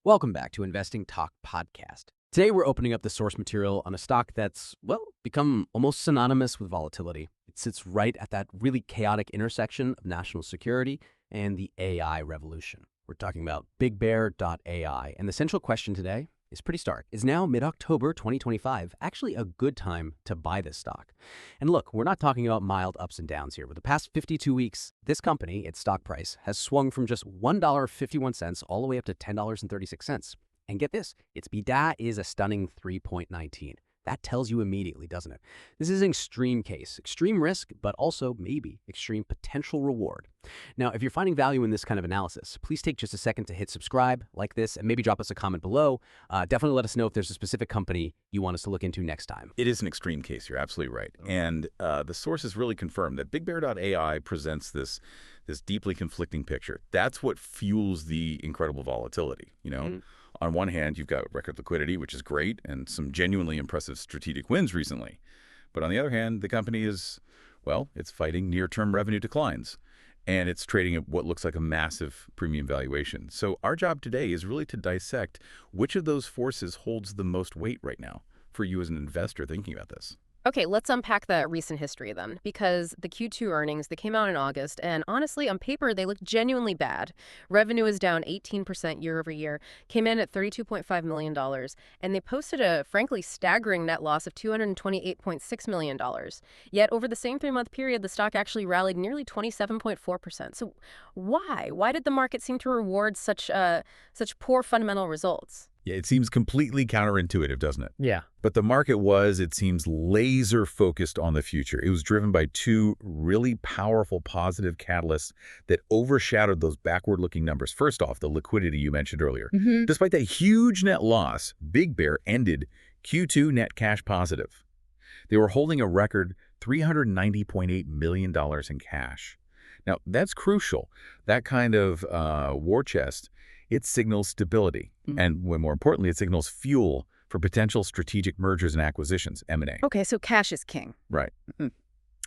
Welcome back to Investing Talk Podcast. Today we're opening up the source material on a stock that's, well, become almost synonymous with volatility. It sits right at that really chaotic intersection of national security and the AI revolution. We're talking about BigBear.ai, and the central question today is pretty stark. Is now mid-October 2025 actually a good time to buy this stock? And look, we're not talking about mild ups and downs here. With the past 52 weeks, this company, its stock price, has swung from just $1.51 all the way up to $10.36. And get this, its BBAI is a stunning 3.19. That tells you immediately, doesn't it? This is an extreme case, extreme risk, but also maybe extreme potential reward. Now, if you're finding value in this kind of analysis, please take just a second to hit subscribe, like this, and maybe drop us a comment below. Definitely let us know if there's a specific company you want us to look into next time. It is an extreme case. You're absolutely right. And the sources really confirm that BigBear.ai presents this deeply conflicting picture. That's what fuels the incredible volatility, On one hand, you've got record liquidity, which is great, and some genuinely impressive strategic wins recently. But on the other hand, the company is, well, it's fighting near-term revenue declines, and it's trading at what looks like a massive premium valuation. So our job today is really to dissect which of those forces holds the most weight right now for you as an investor thinking about this. Okay, let's unpack the recent history then, because the Q2 earnings, they came out in August, and honestly, on paper, they look genuinely bad. Revenue is down 18% year over year, came in at $32.5 million, and they posted a, frankly, staggering net loss of $228.6 million. Yet, over the same three-month period, the stock actually rallied nearly 27.4%. So why? Why did the market seem to reward such poor fundamental results? Yeah, it seems completely counterintuitive, doesn't it? Yeah. But the market was, it seems, laser focused on the future. It was driven by two really powerful positive catalysts that overshadowed those backward-looking numbers. First off, the liquidity you mentioned earlier. Despite that huge net loss, Big Bear ended Q2 net cash positive. They were holding a record $390.8 million in cash. Now, that's crucial. That kind of war chest, it signals stability. And more importantly, it signals fuel for potential strategic mergers and acquisitions, M&A. Okay, so cash is king. Right.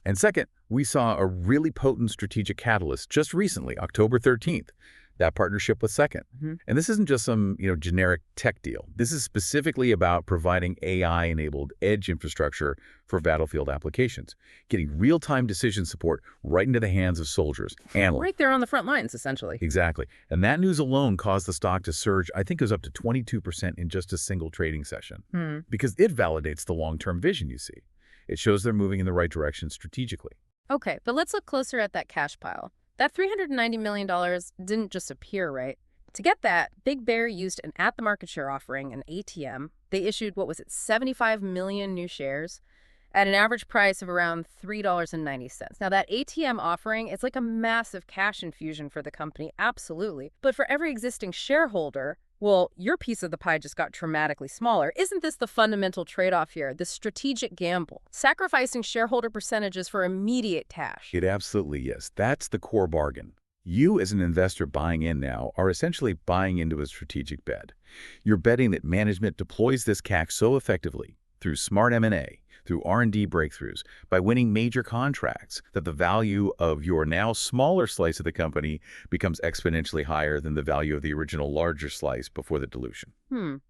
And second, we saw a really potent strategic catalyst just recently, October 13th, that partnership with Second. And this isn't just some generic tech deal. This is specifically about providing AI-enabled edge infrastructure for battlefield applications, getting real-time decision support right into the hands of soldiers, analysts. Right there on the front lines, essentially. Exactly. And that news alone caused the stock to surge, I think it was up to 22% in just a single trading session, because it validates the long-term vision you see. It shows they're moving in the right direction strategically. Okay, but let's look closer at that cash pile. That $390 million didn't just appear, right? To get that, Big Bear used an at-the-market share offering, an ATM. They issued, 75 million new shares at an average price of around $3.90. Now, that ATM offering, it's like a massive cash infusion for the company, absolutely. But for every existing shareholder, well, your piece of the pie just got dramatically smaller. Isn't this the fundamental trade-off here, the strategic gamble? Sacrificing shareholder percentages for immediate cash. It absolutely is. That's the core bargain. You, as an investor buying in now, are essentially buying into a strategic bet. You're betting that management deploys this cash so effectively through smart M&A, through R&D breakthroughs, by winning major contracts, that the value of your now smaller slice of the company becomes exponentially higher than the value of the original larger slice before the dilution.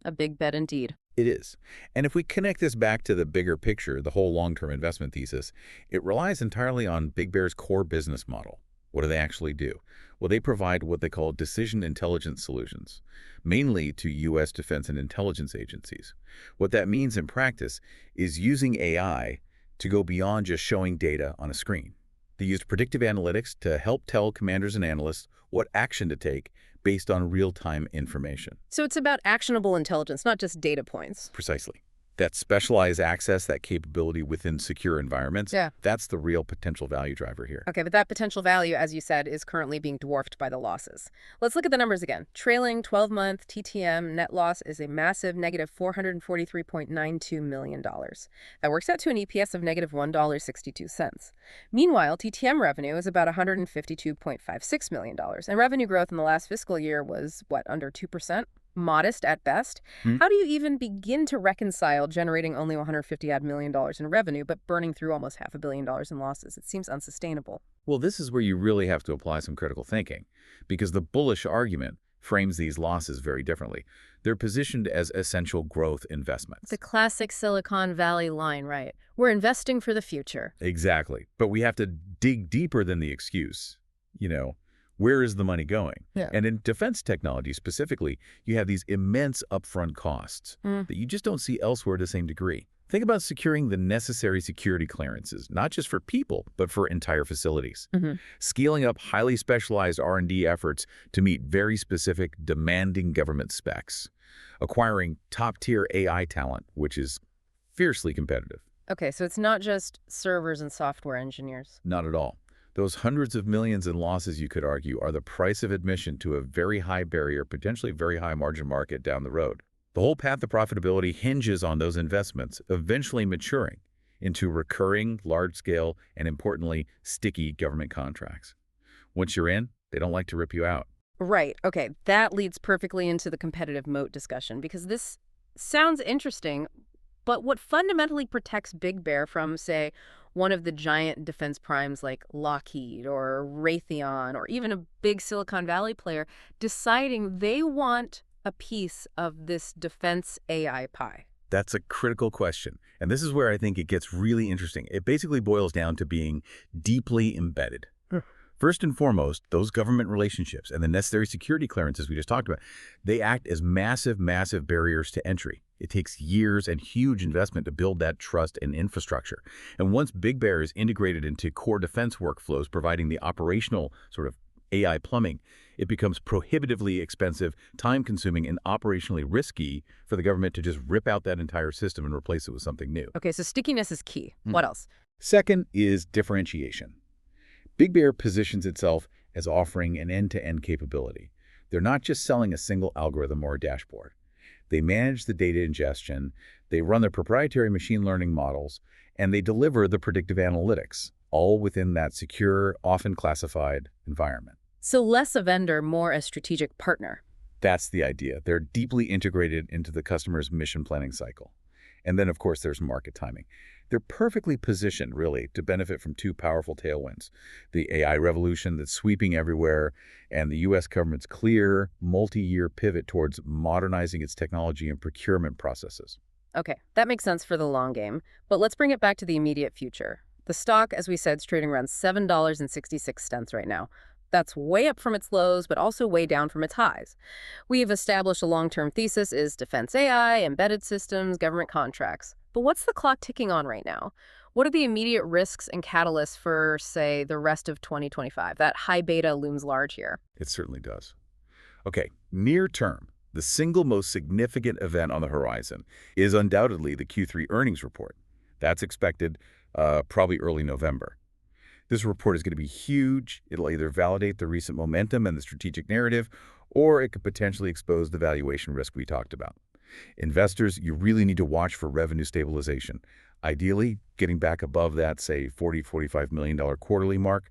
A big bet indeed. It is. And if we connect this back to the bigger picture, the whole long-term investment thesis, it relies entirely on Big Bear's core business model. What do they actually do? Well, they provide what they call decision intelligence solutions, mainly to U.S. defense and intelligence agencies. What that means in practice is using AI to go beyond just showing data on a screen. They used predictive analytics to help tell commanders and analysts what action to take based on real-time information. So it's about actionable intelligence, not just data points. Precisely. That specialized access, that capability within secure environments, that's the real potential value driver here. Okay, but that potential value, as you said, is currently being dwarfed by the losses. Let's look at the numbers again. Trailing 12-month TTM net loss is a massive negative $443.92 million. That works out to an EPS of negative $1.62. Meanwhile, TTM revenue is about $152.56 million, and revenue growth in the last fiscal year was, under 2%? Modest at best. How do you even begin to reconcile generating only $150 million in revenue but burning through almost $500 million in losses? It seems unsustainable. Well, this is where you really have to apply some critical thinking, because the bullish argument frames these losses very differently. They're positioned as essential growth investments. The classic Silicon Valley line, right? We're investing for the future. Exactly. But we have to dig deeper than the excuse. Where is the money going? Yeah. And in defense technology specifically, you have these immense upfront costs that you just don't see elsewhere to the same degree. Think about securing the necessary security clearances, not just for people, but for entire facilities. Scaling up highly specialized R&D efforts to meet very specific, demanding government specs. Acquiring top-tier AI talent, which is fiercely competitive. Okay, so it's not just servers and software engineers. Not at all. Those hundreds of millions in losses, you could argue, are the price of admission to a very high barrier, potentially very high margin market down the road. The whole path to profitability hinges on those investments eventually maturing into recurring, large-scale, and importantly, sticky government contracts. Once you're in, they don't like to rip you out. Right. Okay, that leads perfectly into the competitive moat discussion because this sounds interesting, but what fundamentally protects Big Bear from, say, one of the giant defense primes like Lockheed or Raytheon or even a big Silicon Valley player deciding they want a piece of this defense AI pie? That's a critical question. And this is where I think it gets really interesting. It basically boils down to being deeply embedded. First and foremost, those government relationships and the necessary security clearances we just talked about, they act as massive, massive barriers to entry. It takes years and huge investment to build that trust and infrastructure. And once Big Bear is integrated into core defense workflows, providing the operational sort of AI plumbing, it becomes prohibitively expensive, time-consuming, and operationally risky for the government to just rip out that entire system and replace it with something new. Okay, so stickiness is key. What else? Second is differentiation. Big Bear positions itself as offering an end-to-end capability. They're not just selling a single algorithm or a dashboard. They manage the data ingestion, they run their proprietary machine learning models, and they deliver the predictive analytics, all within that secure, often classified environment. So less a vendor, more a strategic partner. That's the idea. They're deeply integrated into the customer's mission planning cycle. And then, of course, there's market timing. They're perfectly positioned, really, to benefit from two powerful tailwinds: the AI revolution that's sweeping everywhere, and the U.S. government's clear, multi-year pivot towards modernizing its technology and procurement processes. Okay, that makes sense for the long game. But let's bring it back to the immediate future. The stock, as we said, is trading around $7.66 right now. That's way up from its lows, but also way down from its highs. We've established a long-term thesis is defense AI, embedded systems, government contracts. But what's the clock ticking on right now? What are the immediate risks and catalysts for, say, the rest of 2025? That high beta looms large here. It certainly does. Okay, near term, the single most significant event on the horizon is undoubtedly the Q3 earnings report. That's expected probably early November. This report is going to be huge. It'll either validate the recent momentum and the strategic narrative, or it could potentially expose the valuation risk we talked about. Investors, you really need to watch for revenue stabilization, ideally getting back above that, say, $40–45 million quarterly mark,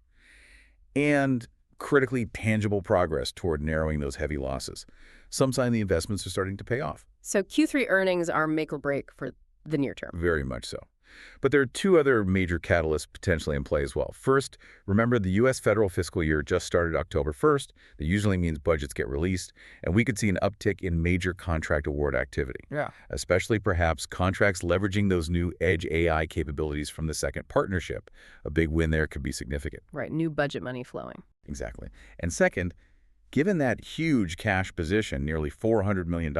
and critically tangible progress toward narrowing those heavy losses. Some sign the investments are starting to pay off. So Q3 earnings are make or break for the near term. Very much so. But there are two other major catalysts potentially in play as well. First, remember the U.S. federal fiscal year just started October 1st. That usually means budgets get released, and we could see an uptick in major contract award activity. Yeah. Especially perhaps contracts leveraging those new edge AI capabilities from the second partnership. A big win there could be significant. Right, new budget money flowing. Exactly. And second, given that huge cash position, nearly $400 million,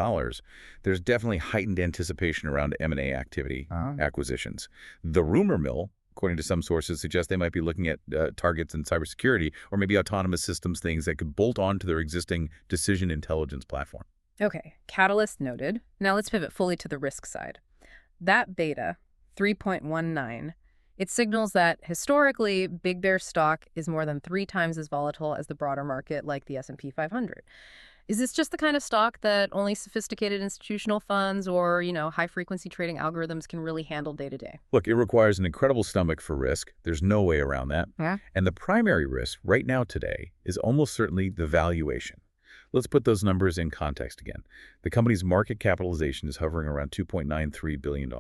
there's definitely heightened anticipation around M&A activity, acquisitions. The rumor mill, according to some sources, suggests they might be looking at targets in cybersecurity or maybe autonomous systems, things that could bolt on to their existing decision intelligence platform. Okay, catalyst noted. Now let's pivot fully to the risk side. That beta, 3.19, it signals that historically, Big Bear stock is more than 3 times as volatile as the broader market like the S&P 500. Is this just the kind of stock that only sophisticated institutional funds or, high-frequency trading algorithms can really handle day to day? Look, it requires an incredible stomach for risk. There's no way around that. Yeah. And the primary risk right now today is almost certainly the valuation. Let's put those numbers in context again. The company's market capitalization is hovering around $2.93 billion.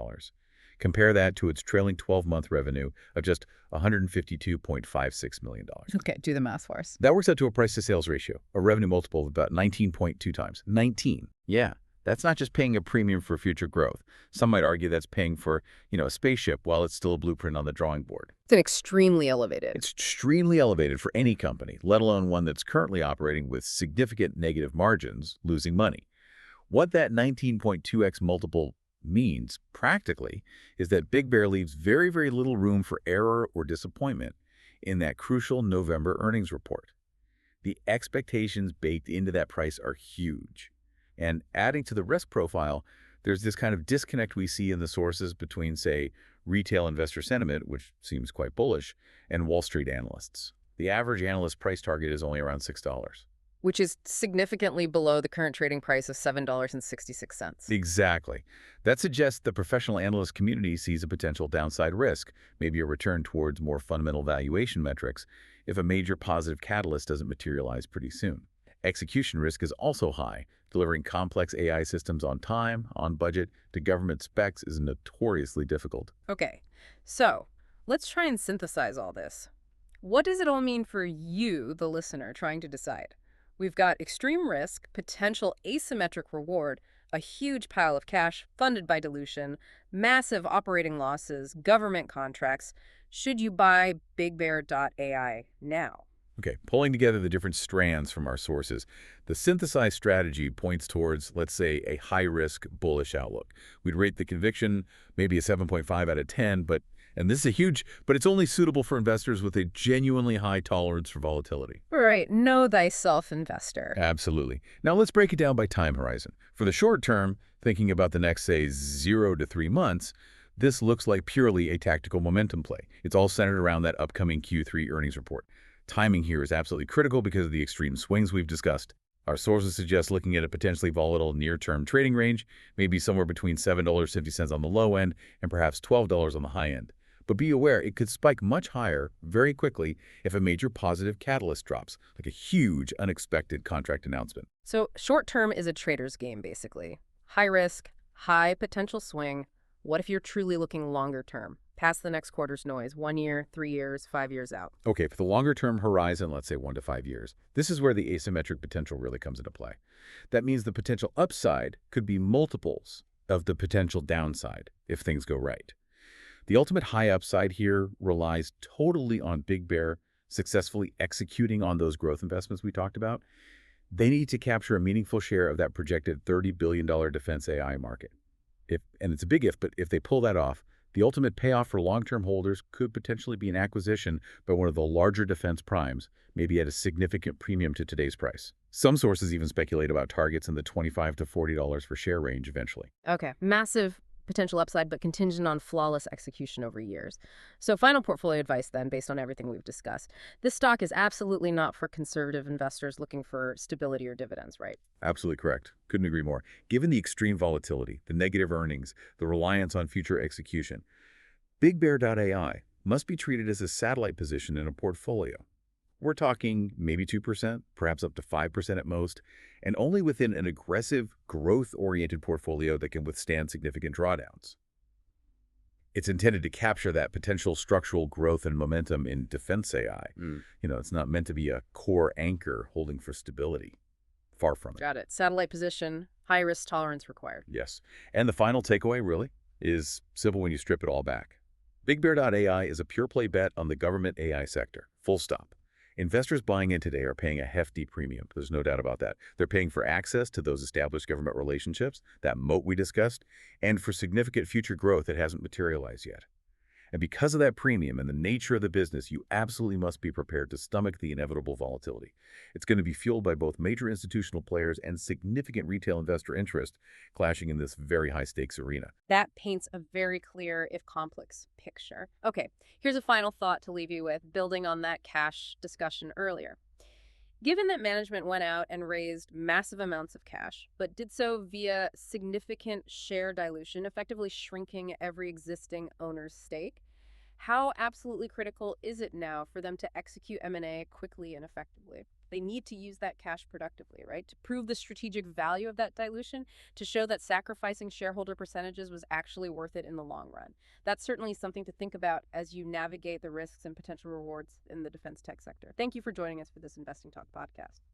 Compare that to its trailing 12-month revenue of just $152.56 million. Okay, do the math for us. That works out to a price-to-sales ratio, a revenue multiple of about 19.2 times. 19. Yeah, that's not just paying a premium for future growth. Some might argue that's paying for, a spaceship while it's still a blueprint on the drawing board. It's an extremely elevated. It's extremely elevated for any company, let alone one that's currently operating with significant negative margins, losing money. What that 19.2x multiple means, practically, is that Big Bear leaves very, very little room for error or disappointment in that crucial November earnings report. The expectations baked into that price are huge. And adding to the risk profile, there's this kind of disconnect we see in the sources between, say, retail investor sentiment, which seems quite bullish, and Wall Street analysts. The average analyst price target is only around $6. Which is significantly below the current trading price of $7.66. Exactly. That suggests the professional analyst community sees a potential downside risk, maybe a return towards more fundamental valuation metrics, if a major positive catalyst doesn't materialize pretty soon. Execution risk is also high. Delivering complex AI systems on time, on budget, to government specs is notoriously difficult. Okay, so let's try and synthesize all this. What does it all mean for you, the listener, trying to decide? We've got extreme risk, potential asymmetric reward, a huge pile of cash funded by dilution, massive operating losses, government contracts. Should you buy BigBear.ai now? Okay, pulling together the different strands from our sources, the synthesized strategy points towards, let's say, a high-risk, bullish outlook. We'd rate the conviction maybe a 7.5 out of 10, and this is a huge, but it's only suitable for investors with a genuinely high tolerance for volatility. Right, know thyself, investor. Absolutely. Now let's break it down by time horizon. For the short term, thinking about the next, say, 0 to 3 months, this looks like purely a tactical momentum play. It's all centered around that upcoming Q3 earnings report. Timing here is absolutely critical because of the extreme swings we've discussed. Our sources suggest looking at a potentially volatile near-term trading range, maybe somewhere between $7.50 on the low end and perhaps $12 on the high end. But be aware, it could spike much higher very quickly if a major positive catalyst drops, like a huge unexpected contract announcement. So short-term is a trader's game, basically. High risk, high potential swing. What if you're truly looking longer term? Past the next quarter's noise, 1 year, 3 years, 5 years out. Okay, for the longer-term horizon, let's say 1 to 5 years, this is where the asymmetric potential really comes into play. That means the potential upside could be multiples of the potential downside if things go right. The ultimate high upside here relies totally on Big Bear successfully executing on those growth investments we talked about. They need to capture a meaningful share of that projected $30 billion defense AI market. And it's a big if, but if they pull that off, the ultimate payoff for long-term holders could potentially be an acquisition by one of the larger defense primes, maybe at a significant premium to today's price. Some sources even speculate about targets in the $25 to $40 per share range eventually. Okay, massive potential upside, but contingent on flawless execution over years. So final portfolio advice then, based on everything we've discussed. This stock is absolutely not for conservative investors looking for stability or dividends, right? Absolutely correct. Couldn't agree more. Given the extreme volatility, the negative earnings, the reliance on future execution, BigBear.ai must be treated as a satellite position in a portfolio. We're talking maybe 2%, perhaps up to 5% at most, and only within an aggressive, growth-oriented portfolio that can withstand significant drawdowns. It's intended to capture that potential structural growth and momentum in defense AI. It's not meant to be a core anchor holding for stability. Far from it. Got it. Satellite position, high risk tolerance required. Yes. And the final takeaway, really, is simple when you strip it all back. BigBear.ai is a pure-play bet on the government AI sector. Full stop. Investors buying in today are paying a hefty premium. There's no doubt about that. They're paying for access to those established government relationships, that moat we discussed, and for significant future growth that hasn't materialized yet. And because of that premium and the nature of the business, you absolutely must be prepared to stomach the inevitable volatility. It's going to be fueled by both major institutional players and significant retail investor interest clashing in this very high-stakes arena. That paints a very clear, if complex, picture. Okay, here's a final thought to leave you with, building on that cash discussion earlier. Given that management went out and raised massive amounts of cash, but did so via significant share dilution, effectively shrinking every existing owner's stake, how absolutely critical is it now for them to execute M&A quickly and effectively? They need to use that cash productively, right? To prove the strategic value of that dilution, to show that sacrificing shareholder percentages was actually worth it in the long run. That's certainly something to think about as you navigate the risks and potential rewards in the defense tech sector. Thank you for joining us for this Investing Talk podcast.